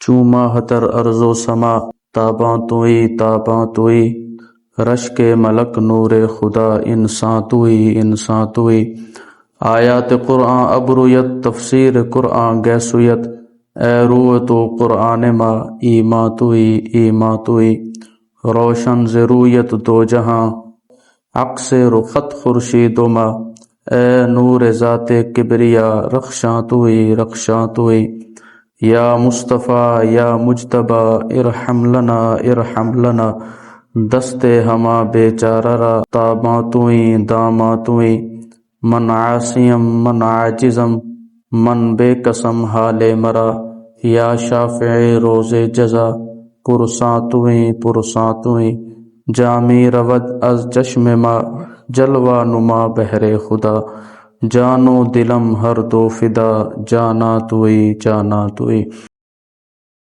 چوما ہتر ارض و سما تاباں توئی رشک ملک نور خدا انساں توئی آیات قرآن ابرویت تفسیر قرآن گیسویت اے روح تو قرآن ما ایماں توئی روشن ضرویت دو جہاں عکس رخت خورشید ما اے نور ذات کبریا رخشاں توئی یا مصطفیٰ یا مجتبیٰ ارحم لنا دست ہما بیچارہ را تاباں داماں توئی من عاصیم من عاجزم من بے قسم حال مرا یا شافع روز جزا پرساں توئی جامی رود از چشم ما جلوہ نما بہر خدا جان و دلم ہر دو فدا جانا توئی